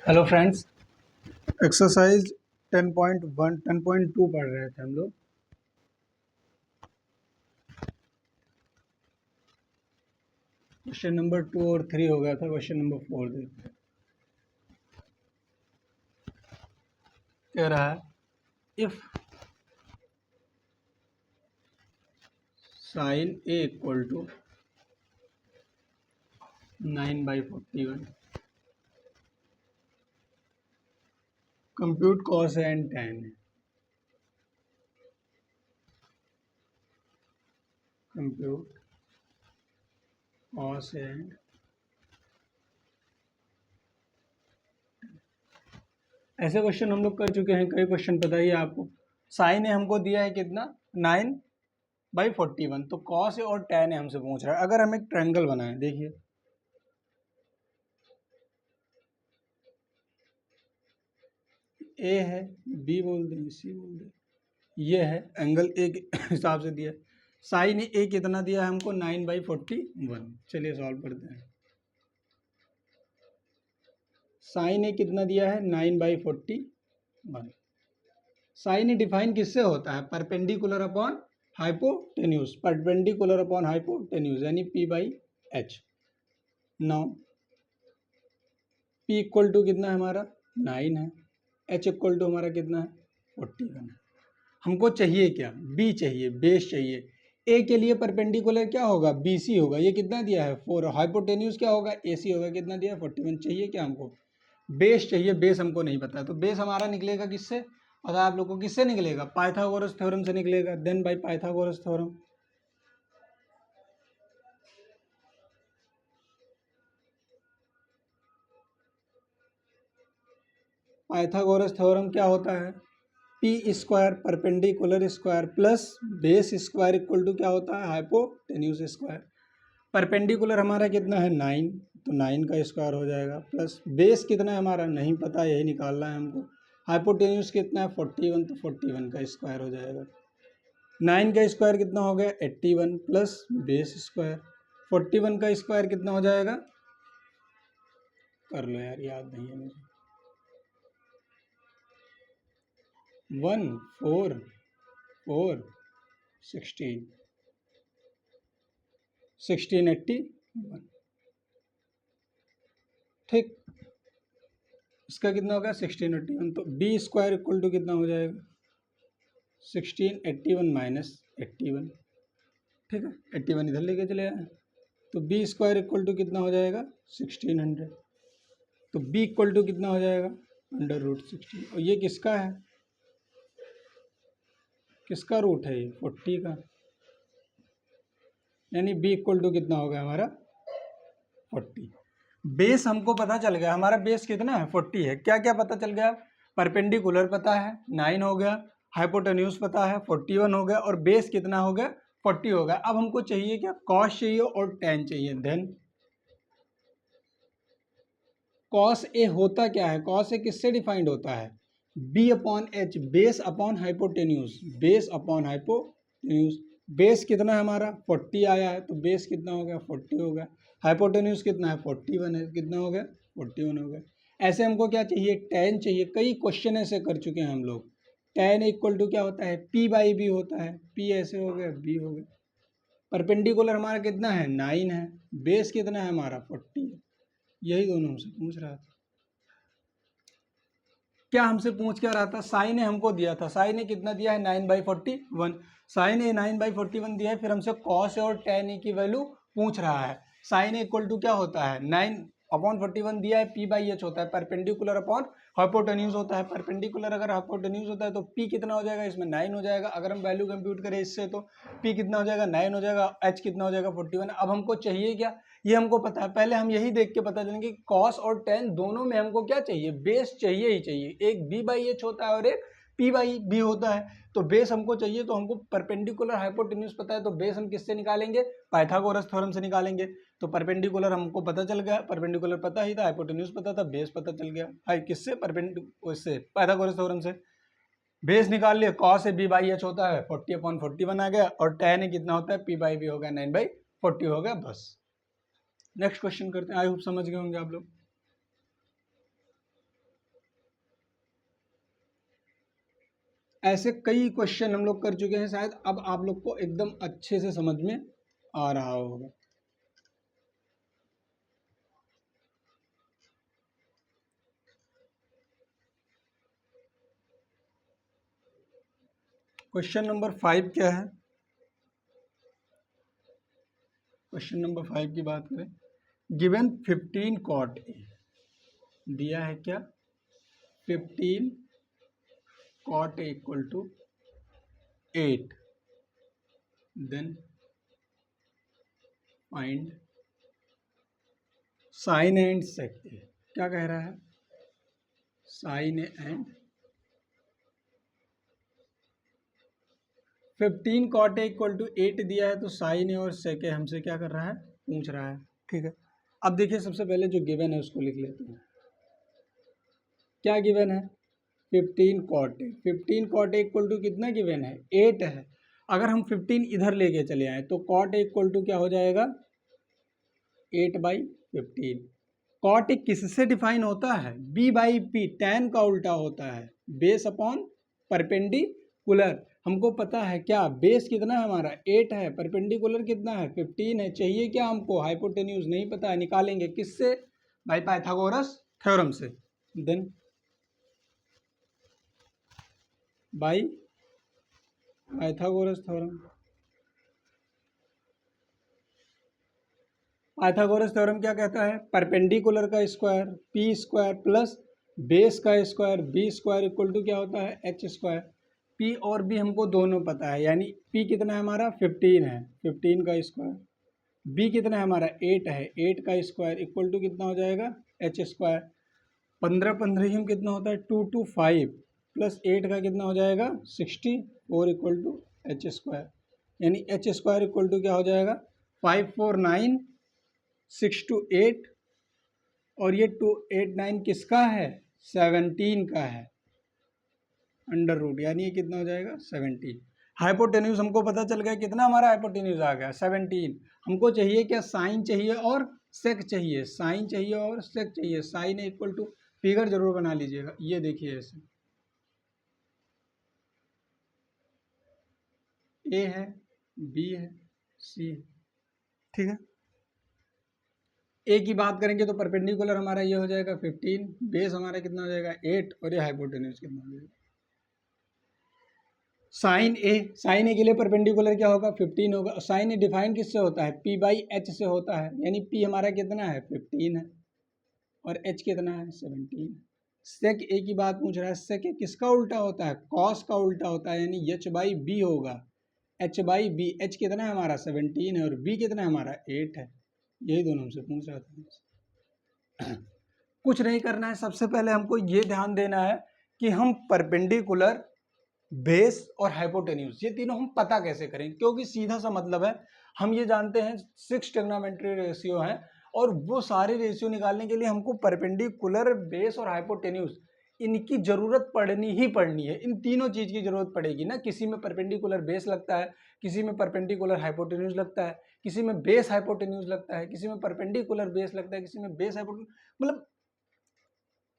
Hello friends, exercise 10.1 10.2 पढ़ रहे थे हम लोग। क्वेश्चन नंबर 2 और 3 हो गया था। क्वेश्चन नंबर 4 देखते हैं। कह रहा है if sine A equal to 9/41 compute cos and tan है। कंप्यूट कॉस एंड ऐसे क्वेश्चन हम लोग कर चुके हैं। कई क्वेश्चन पता ही है आपको। साइन ए हमको दिया है कितना 9/41, तो कॉस ए और tan ए हमसे पूछ रहा है। अगर हम एक ट्रायंगल बनाएं, देखिए ए है, बी बोल दें, सी बोल दें, ये है एंगल ए के हिसाब से दिया। साइन ए कितना दिया है हमको 9/41। चलिए सॉल्व करते हैं। साइन ए कितना दिया है 9/41। साइन ए डिफाइन किससे होता है? Perpendicular upon hypotenuse, perpendicular upon hypotenuse यानी P/H। Now P equal to कितना है हमारा 9 है, H इक्वल टू हमारा कितना है 41 है। हमको चाहिए क्या? बी चाहिए, बेस चाहिए। ए के लिए परपेंडिकुलर क्या होगा? BC होगा। ये कितना दिया है 4। हाइपोटेन्यूज क्या होगा? AC होगा। कितना दिया है 41। चाहिए क्या हमको? बेस चाहिए। बेस हमको नहीं पता है, तो बेस हमारा निकलेगा किससे? पता है आप लोग को किससे निकलेगा? पाइथागोरस थ्योरम से निकलेगा। Then by Pythagoras theorem. Pythagoras theorem क्या होता है? P square perpendicular square plus base square equal to क्या होता है? Hypotenuse square. परपेंडिकुलर हमारा कितना है 9, तो 9 का स्क्वायर हो जाएगा, प्लस बेस कितना है हमारा नहीं पता, यही निकालना है हमको। हाइपोटेन्यूज कितना है 41, तो 41 का स्क्वायर हो जाएगा। 9 का स्क्वायर कितना हो गया 81 प्लस बेस स्क्वायर। 41 का स्क्वायर कितना हो जाएगा? कर लो यार, याद नहीं है मुझे। 1 4 4 16 1681। ठीक, इसका कितना हो गया 1681। तो बी स्क्वायर इक्वल टू कितना हो जाएगा 1681 माइनस 81। ठीक है, 81 इधर लेके चले आए, तो बी स्क्वायर इक्वल टू कितना हो जाएगा 1600। तो बी इक्वल टू कितना हो जाएगा √16। और ये किसका है? किसका रूट है? ये 40 का। यानी बी इक्वल टू कितना हो गया हमारा 40। बेस हमको पता चल गया। हमारा बेस कितना है 40 है। क्या क्या पता चल गया? परपेंडिकुलर पता है 9 हो गया, हाइपोटेन्यूज पता है 41 हो गया, और बेस कितना हो गया 40 हो गया। अब हमको चाहिए क्या? कॉस चाहिए और tan चाहिए। देन कॉस ए होता क्या है? कॉस ए किससे डिफाइंड होता है? B/H, base upon hypotenuse, base upon hypotenuse. Base कितना है हमारा 40 आया है, तो बेस कितना हो गया 40 हो गया। हाइपोटेन्यूज कितना है 41 है, कितना हो गया 41 हो गया। ऐसे हमको क्या चाहिए? tan चाहिए। कई क्वेश्चन ऐसे कर चुके हैं हम लोग। tan इक्वल टू क्या होता है P/B होता है। P ऐसे हो गया, B हो गया। परपेंडिकुलर हमारा कितना है 9 है, बेस कितना है हमारा 40 है। यही दोनों हमसे पूछ रहा था। क्या हमसे पूछ क्या रहा था? साइन ए हमको दिया था। साइन ए कितना दिया है 9/41। साइन ए 9/41 दिया है। फिर हमसे कॉस ए और tan ए की वैल्यू पूछ रहा है। साइन ए इक्वल टू क्या होता है 9/41 दिया है, P/H होता है। परपेंडिकुलर अपॉन हाइपोटेन्यूज होता है। परपेंडिकुलर अगर हाइपोटेन्यूज होता है तो P कितना हो जाएगा? इसमें 9 हो जाएगा। अगर हम वैल्यू कंप्यूट करें इससे तो P कितना हो जाएगा 9 हो जाएगा, H कितना हो जाएगा 41। अब हमको चाहिए क्या? ये हमको पता है। पहले हम यही देख के पता चलेंगे कि कॉस और tan दोनों में हमको क्या चाहिए? बेस चाहिए ही चाहिए। एक B/H होता है और एक P/B होता है। तो बेस हमको चाहिए, तो हमको परपेंडिकुलर हाइपोटेन्यूज पता है, तो बेस हम किससे निकालेंगे? पाइथागोरस थ्योरम से निकालेंगे। तो परपेंडिकुलर हमको पता चल गया, परपेंडिकुलर पता ही था, हाइपोटेन्यूज पता था, बेस पता चल गया। हाई किससे? उससे पाइथागोरस थ्योरम से। बेस निकाल लिया, कॉस ए B/H होता है 40/41 आ गया, और tan ए कितना होता है P/B हो गया 9/40 हो गया। बस नेक्स्ट क्वेश्चन करते हैं। आई होप समझ गए होंगे आप लोग। ऐसे कई क्वेश्चन हम लोग कर चुके हैं, शायद अब आप लोग को एकदम अच्छे से समझ में आ रहा होगा। क्वेश्चन नंबर 5 क्या है? क्वेश्चन नंबर 5 की बात करें, गिवन 15 कॉट ए, दिया है क्या 15 cot A equal to 8, then find sine and sec A. क्या कह रहा है? Sine and 15 cot A equal to 8 दिया है, तो साइन ए और सेक ए हमसे क्या कर रहा है, पूछ रहा है। ठीक है, अब देखिए सबसे पहले जो गिवन है उसको लिख लेते हैं। क्या गिवन है? 15 cot A. 15 cot A equal to कितना गिवन है? 8 है। अगर हम 15 इधर लेके चले आए तो कॉट ए इक्वल टू क्या हो जाएगा? 8/15। कॉट ए किससे डिफाइन होता है? b/p, tan का उल्टा होता है, बेस अपॉन परपेंडिकुलर। हमको पता है क्या बेस कितना है हमारा? 8 है, परपेंडिकुलर कितना है? 15 है। चाहिए क्या हमको? हाइपोटेन्यूज। नहीं पता है, निकालेंगे किससे? बाय पाइथागोरस थ्योरम से। Then by Pythagoras theorem. Pythagoras theorem क्या कहता है? परपेंडिकुलर का square P square plus base का square B square equal to क्या होता है? H square. पी और बी हमको दोनों पता है, यानी पी कितना है हमारा? 15 है, 15 का स्क्वायर। बी कितना है हमारा? 8 है, 8 का स्क्वायर इक्वल टू कितना हो जाएगा? H square. 15 हम कितना होता है? 225 प्लस 8 का कितना हो जाएगा? 64 इक्वल टू एच स्क्वायर, यानी एच स्क्वायर इक्वल टू क्या हो जाएगा? 549 628, और ये 289 किसका है? 17 का है, अंडर रूट, यानी ये कितना हो जाएगा? 17। हाइपोटेन्यूज हमको पता चल गया, कितना हमारा हाइपोटेन्यूज आ गया? 17। हमको चाहिए क्या? साइन चाहिए और सेक चाहिए, साइन चाहिए और सेक चाहिए। साइन इक्वल टू, फिगर जरूर बना लीजिएगा, ये देखिए ऐसे ए है, बी है, सी है। ठीक है, ए की बात करेंगे तो परपेंडिकुलर हमारा ये हो जाएगा 15, बेस हमारा कितना हो जाएगा? 8, और ये हाइपोटेन्यूज कितना हो जाएगा? साइन ए के लिए परपेंडिकुलर क्या होगा? 15 होगा। साइन ए डिफाइन किससे होता है? p/h से होता है, यानी p हमारा कितना है? 15 है, और h कितना है? 17। सेक ए की बात पूछ रहा है, सेक ए किसका उल्टा होता है? कॉस का उल्टा होता है, यानी h/b होगा, h/b। h कितना है हमारा? 17 है, और b कितना है हमारा? 8 है। यही दोनों हमसे पूछ रहा था। कुछ नहीं करना है, सबसे पहले हमको ये ध्यान देना है कि हम परपेंडिकुलर, बेस और हाइपोटेन्यूज ये तीनों हम पता कैसे करें, क्योंकि सीधा सा मतलब है, हम ये जानते हैं 6 ट्रिग्नोमेट्री रेशियो हैं, और वो सारे रेशियो निकालने के लिए हमको परपेंडिकुलर, बेस और हाइपोटेन्यूज इनकी जरूरत पड़नी ही पड़नी है। इन तीनों चीज की जरूरत पड़ेगी ना। किसी में परपेंडिकुलर बेस लगता है, किसी में परपेंडिकुलर हाइपोटेन्यूज लगता है, किसी में बेस हाइपोटेन्यूज लगता है, किसी में परपेंडिकुलर बेस लगता है, किसी में बेस हाइपोटेन्यूज, मतलब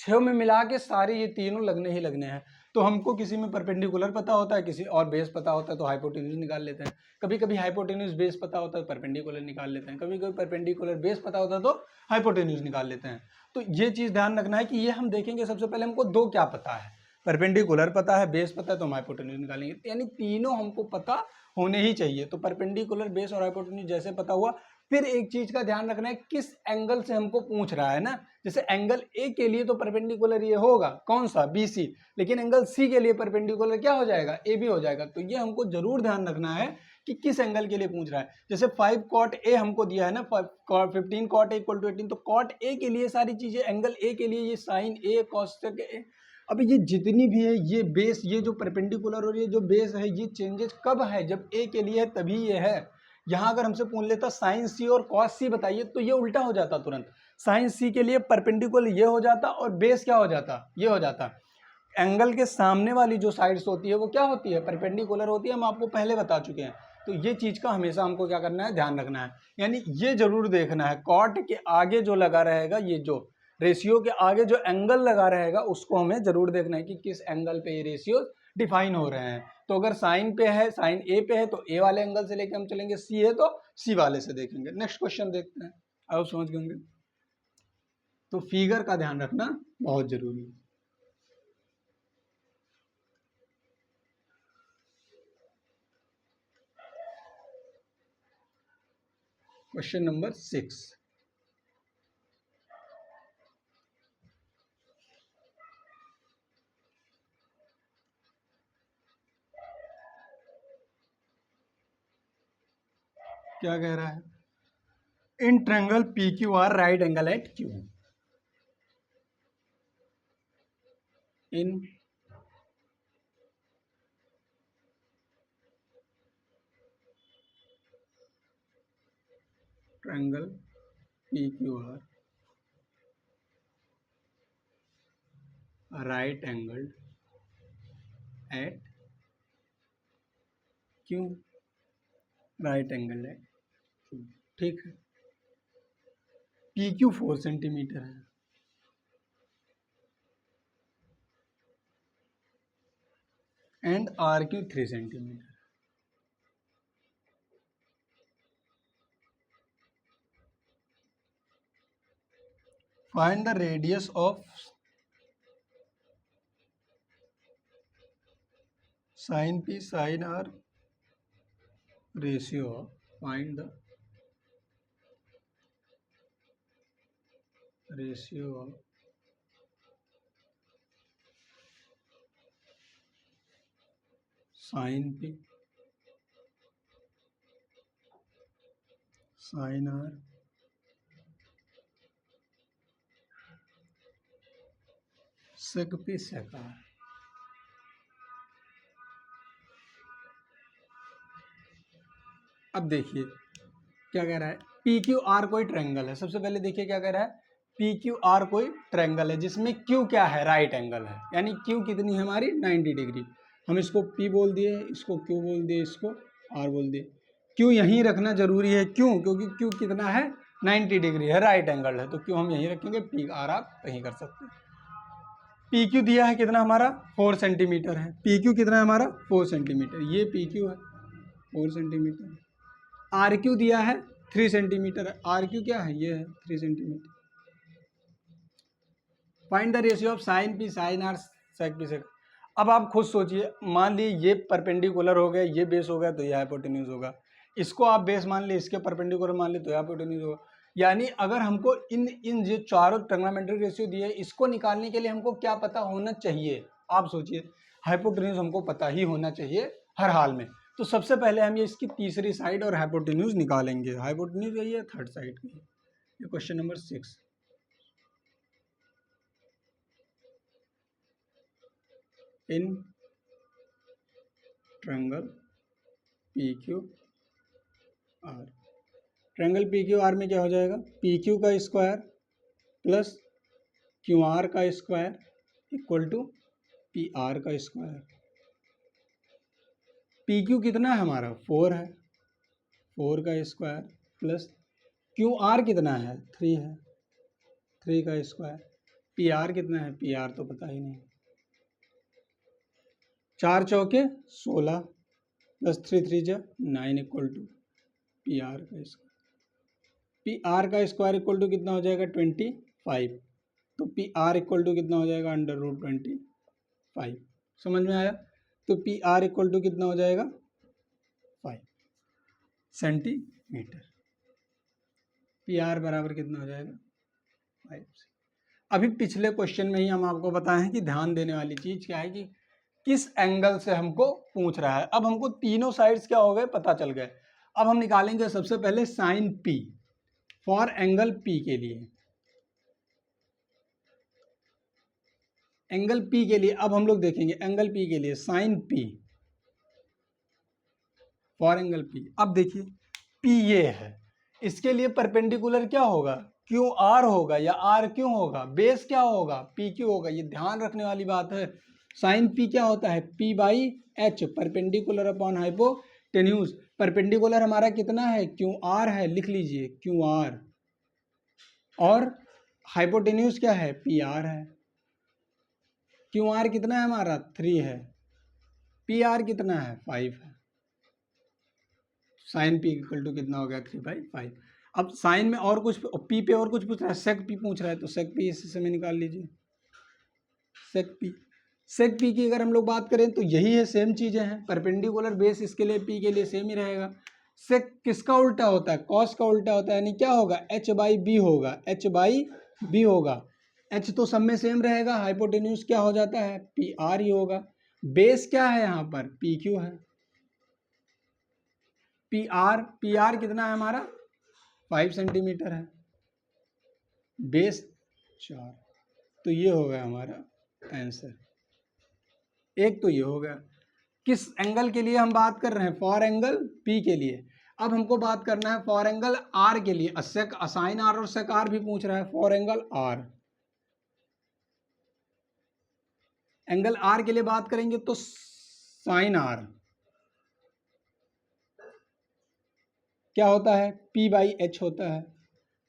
6 में मिला के सारे ये तीनों लगने ही लगने हैं। तो हमको किसी में परपेंडिकुलर पता होता है, किसी और बेस पता होता है, तो हाइपोटेन्यूज निकाल लेते हैं। कभी कभी हाइपोटेन्यूज बेस पता होता है, परपेंडिकुलर निकाल लेते हैं। कभी कभी परपेंडिकुलर बेस पता होता है तो हाइपोटेन्यूज निकाल लेते हैं। तो ये चीज़ ध्यान रखना है कि ये हम देखेंगे सबसे पहले हमको दो क्या पता है, परपेंडिकुलर पता है, बेस पता है, तो हम हाइपोटेन्यूज निकालेंगे, यानी तीनों हमको पता होने ही चाहिए। तो परपेंडिकुलर, बेस और हाइपोटेन्यूज जैसे पता हुआ, फिर एक चीज का ध्यान रखना है किस एंगल से हमको पूछ रहा है ना। जैसे एंगल ए के लिए तो परपेंडिकुलर ये होगा, कौन सा? BC। लेकिन एंगल सी के लिए परपेंडिकुलर क्या हो जाएगा? AB हो जाएगा। तो ये हमको जरूर ध्यान रखना है कि किस एंगल के लिए पूछ रहा है। जैसे 5 cot A हमको दिया है ना, 15 cot A इक्वल टू 18, तो cot A के लिए सारी चीजें, एंगल A के लिए ये साइन A, cosec A। अब ये जितनी भी है, ये बेस, ये जो परपेंडिकुलर और ये जो बेस है, ये चेंजेस कब है? जब A के लिए है तभी ये है। यहाँ अगर हमसे पूछ लेता साइन सी और कॉस सी बताइए, तो ये उल्टा हो जाता तुरंत। साइन सी के लिए परपेंडिकुलर ये हो जाता, और बेस क्या हो जाता? ये हो जाता। एंगल के सामने वाली जो साइड्स होती है वो क्या होती है? परपेंडिकुलर होती है, हम आपको पहले बता चुके हैं। तो ये चीज का हमेशा हमको क्या करना है? ध्यान रखना है। यानी ये जरूर देखना है, कॉट के आगे जो लगा रहेगा, ये जो रेशियो के आगे जो एंगल लगा रहेगा, उसको हमें जरूर देखना है कि किस एंगल पे ये रेशियो डिफाइन हो रहे हैं। तो अगर साइन पे है, साइन ए पे है तो ए वाले एंगल से लेके हम चलेंगे, सी है तो सी वाले से देखेंगे। नेक्स्ट क्वेश्चन देखते हैं, आप समझ गए होंगे। तो फिगर का ध्यान रखना बहुत जरूरी है। क्वेश्चन नंबर 6, क्या कह रहा है? In triangle P Q R right angle at Q. In triangle P Q R right angle at Q, right angle at Q, ठीक है। पी क्यू 4 सेंटीमीटर है and R Q 3 centimetre. Find the radius of sine P sine R ratio of, find the ratio of sine P sine R sec P sec R. अब देखिए क्या कह रहा है, P Q R कोई triangle है। सबसे पहले देखिए क्या कह रहा है, पी क्यू आर कोई ट्रायंगल है जिसमें क्यू क्या है, राइट एंगल है, यानी क्यू कितनी है हमारी 90 डिग्री। हम इसको पी बोल दिए, इसको क्यू बोल दिए, इसको आर बोल दिए। क्यू यहीं रखना जरूरी है, क्यों? क्योंकि क्यू कितना है 90 डिग्री है, राइट एंगल है, तो क्यू हम यहीं रखेंगे, पी आर आप कहीं कर सकते हैं। पी क्यू दिया है कितना हमारा 4 सेंटीमीटर है, पी क्यू कितना है हमारा 4 सेंटीमीटर, ये पी क्यू है 4 सेंटीमीटर। आर क्यू दिया है 3 सेंटीमीटर है, आर क्यू क्या है, ये है 3 centimetre. Find the ratio of sine P sine R sec P sec. अब आप खुद सोचिए, मान ली ये परपेंडिकुलर हो गया, ये बेस हो गया तो ये हाइपोटेन्यूज होगा, इसको आप बेस मान ली, इसके परपेंडिकुलर मान ली तो हाइपोटेन्यूज होगा। यानी अगर हमको इन इन जो चारों ट्रिग्नोमेट्रिक रेशियो दिए, इसको निकालने के लिए हमको क्या पता होना चाहिए? आप सोचिए, हाइपोटेन्यूज हमको पता ही होना चाहिए हर हाल में। तो सबसे पहले हम ये इसकी तीसरी साइड और हाइपोटेन्यूज निकालेंगे। हाइपोटेन्यूज यही है थर्ड साइड की। ये question number 6, in triangle P Q R. Triangle P Q R में क्या हो जाएगा, पी क्यू का स्क्वायर प्लस क्यू आर का square equal to P R का स्क्वायर। पी क्यू कितना है हमारा 4 है, 4 का स्क्वायर प्लस क्यू आर कितना है 3 है, 3 का स्क्वायर। पी आर कितना है, पी आर तो पता ही नहीं। 4 चौके 16 प्लस 3 3 जा 9 इक्वल टू पी आर का स्क्वायर। पी आर का स्क्वायर इक्वल टू कितना हो जाएगा 25, तो पी आर इक्वल टू कितना हो जाएगा √25। समझ में आया? तो पी आर इक्वल टू कितना हो जाएगा 5 सेंटीमीटर। पी आर बराबर कितना हो जाएगा 5। अभी पिछले क्वेश्चन में ही हम आपको बताएं कि ध्यान देने वाली चीज क्या है कि किस एंगल से हमको पूछ रहा है। अब हमको तीनों साइड्स क्या हो गए पता चल गए। अब हम निकालेंगे सबसे पहले sine P for angle P के लिए। एंगल पी के लिए अब हम लोग देखेंगे एंगल पी के लिए sine P for angle P. अब देखिए पी ये है, इसके लिए परपेंडिकुलर क्या होगा, क्यू आर होगा या आर क्यू होगा, बेस क्या होगा पी क्यू होगा। ये ध्यान रखने वाली बात है। साइन पी क्या होता है P by H, perpendicular upon hypotenuse. Perpendicular हमारा कितना है क्यू आर है, लिख लीजिए क्यू आर, और हाइपोटेन्यूज क्या है पी आर है। क्यू आर कितना है हमारा 3 है, पी आर कितना है 5 है, साइन पी इक्वल टू कितना हो गया 3/5। अब साइन में और कुछ पी पे और कुछ पूछ रहा है, सेक पी पूछ रहा है, तो सेक पी इसी समय निकाल लीजिए। सेक पी की अगर हम लोग बात करें तो यही है, सेम चीजें हैं, परपेंडिकुलर बेस इसके लिए पी के लिए सेम ही रहेगा। सेक किसका उल्टा होता है, कॉस का उल्टा होता है, यानी क्या होगा h/b होगा, h/b होगा। h तो सब में सेम रहेगा, हाइपोटेन्यूज क्या हो जाता है पी आर ही होगा। बेस क्या है यहाँ पर पी क्यू है, पी आर कितना है हमारा 5 सेंटीमीटर है, बेस 4, तो ये हो गया हमारा आंसर। एक तो ये हो गया। किस एंगल के लिए हम बात कर रहे हैं, फॉर एंगल पी के लिए। अब हमको बात करना है फॉर एंगल आर के लिए, साइन आर और सेक आर भी पूछ रहा है, for angle R. Angle R के लिए बात करेंगे तो साइन आर क्या होता है p/h होता है।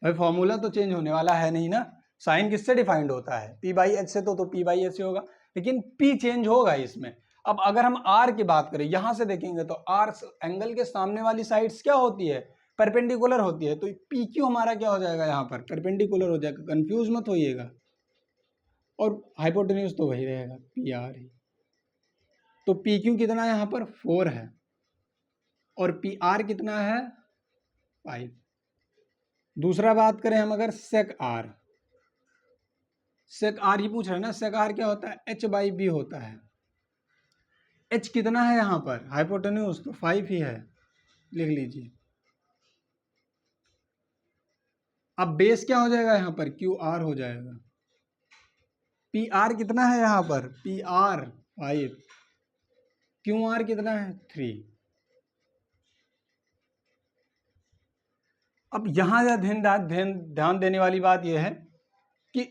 भाई फॉर्मूला तो चेंज होने वाला है नहीं ना, साइन किससे डिफाइंड होता है p/h से, तो p/h से होगा, लेकिन p चेंज होगा इसमें। अब अगर हम r की बात करें, यहां से देखेंगे तो r एंगल के सामने वाली साइड्स क्या होती है परपेंडिकुलर होती है, तो PQ हमारा क्या हो जाएगा यहाँ पर परपेंडिकुलर हो जाएगा, कंफ्यूज मत होइएगा। और हाइपोटेन्यूज तो वही रहेगा PR ही, तो PQ कितना है यहाँ पर 4 है और PR कितना है 5। दूसरा बात करें हम अगर सेक आर ही पूछ रहे हैं ना, सेक आर क्या होता है h/b होता है। h कितना है यहाँ पर हाइपोटेन्यूज, तो 5 ही है, लिख लीजिए। अब बेस क्या हो जाएगा यहाँ पर QR हो जाएगा। PR कितना है यहाँ पर PR 5, QR कितना है 3। अब यहाँ ध्यान देने वाली बात यह है कि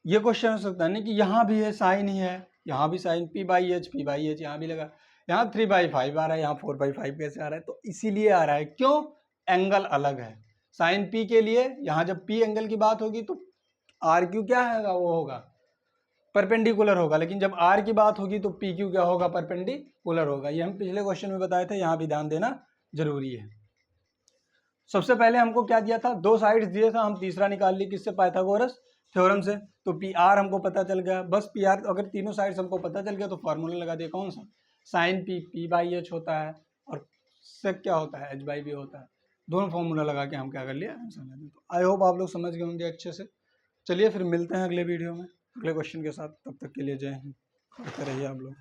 ये क्वेश्चन हो सकता है ना कि यहाँ भी है साइन ही है, यहाँ भी साइन p/h यहाँ भी लगा, यहाँ 3/5 आ रहा है, यहाँ 4/5 कैसे आ रहा है, तो इसीलिए आ रहा है, क्यों एंगल अलग है। साइन p के लिए यहाँ जब p एंगल की बात होगी तो RQ क्या है वो होगा परपेंडिकुलर होगा, लेकिन जब R की बात होगी तो PQ क्या होगा परपेंडिकुलर होगा। ये हम पिछले क्वेश्चन में बताए थे, यहाँ भी ध्यान देना जरूरी है। सबसे पहले हमको क्या दिया था, दो साइड्स दिए था, हम तीसरा निकाल ली किससे पाइथागोरस थ्योरम से, तो PR हमको पता चल गया। बस PR अगर तीनों साइड्स हमको पता चल गया तो फार्मूला लगा दिया, कौन सा साइन p/h होता है और सेक क्या होता है h/b होता है। दोनों फार्मूला लगा के हम क्या कर लिया आंसर लगा दिया। तो आई होप आप लोग समझ गए होंगे अच्छे से। चलिए फिर मिलते हैं अगले वीडियो में अगले क्वेश्चन के साथ, तब तक के लिए जय हिंद, पढ़ते रहिए आप लोग।